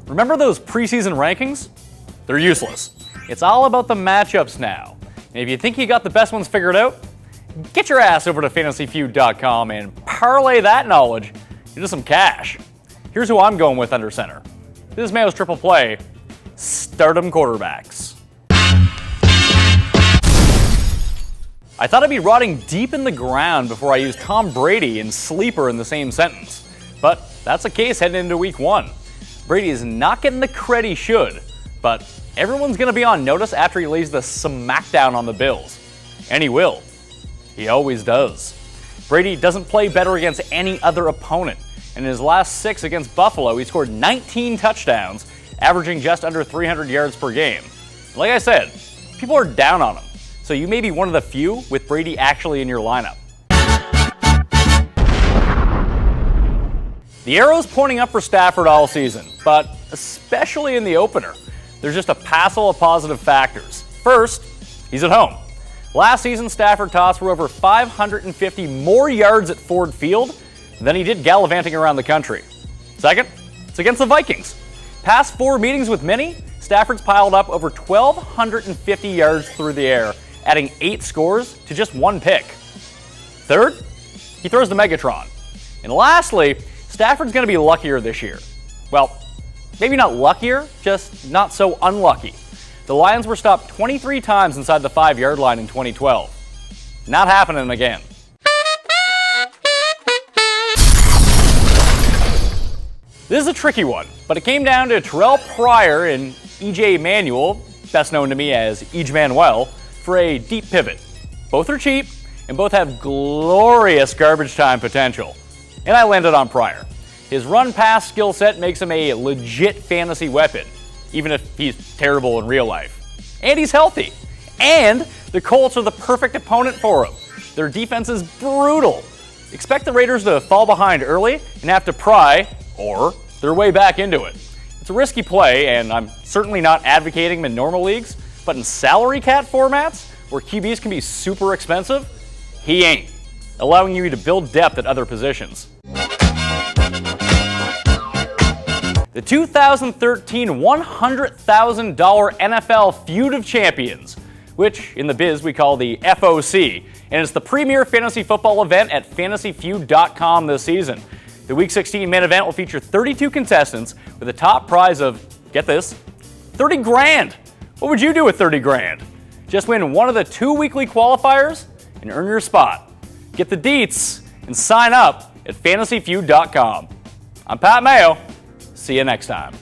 Remember those preseason rankings? They're useless. It's all about the matchups now. And if you think you got the best ones figured out, get your ass over to fantasyfeud.com and parlay that knowledge into some cash. Here's who I'm going with under center. This is Mayo's triple play, stardom quarterbacks. I thought I'd be rotting deep in the ground before I used Tom Brady and Sleeper in the same sentence. But that's the case heading into week 1. Brady is not getting the credit he should, but everyone's going to be on notice after he lays the smackdown on the Bills. And he will. He always does. Brady doesn't play better against any other opponent. And in his last 6 against Buffalo, he scored 19 touchdowns, averaging just under 300 yards per game. Like I said, people are down on him. So you may be one of the few with Brady actually in your lineup. The arrow's pointing up for Stafford all season, but especially in the opener. There's just a passel of positive factors. First, he's at home. Last season, Stafford tossed for over 550 more yards at Ford Field than he did gallivanting around the country. Second, it's against the Vikings. Past 4 meetings with Minnie, Stafford's piled up over 1,250 yards through the air, adding 8 scores to just 1 pick. Third, he throws the Megatron. And lastly, Stafford's going to be luckier this year. Well, maybe not luckier, just not so unlucky. The Lions were stopped 23 times inside the 5-yard line in 2012. Not happening again. This is a tricky one, but it came down to Terrell Pryor and E.J. Manuel, best known to me as E.J. Manuel, for a deep pivot. Both are cheap, and both have glorious garbage time potential. And I landed on Pryor. His run-pass skill set makes him a legit fantasy weapon, even if he's terrible in real life. And he's healthy. And the Colts are the perfect opponent for him. Their defense is brutal. Expect the Raiders to fall behind early and have to pry, or their way back into it. It's a risky play, and I'm certainly not advocating him in normal leagues, but in salary cap formats, where QBs can be super expensive, he ain't, allowing you to build depth at other positions. The 2013 $100,000 NFL Feud of Champions, which in the biz we call the FOC, and it's the premier fantasy football event at fantasyfeud.com this season. The Week 16 main event will feature 32 contestants with a top prize of, get this, 30 grand. What would you do with 30 grand? Just win one of the 2 weekly qualifiers and earn your spot. Get the deets and sign up at fantasyfeud.com. I'm Pat Mayo. See you next time.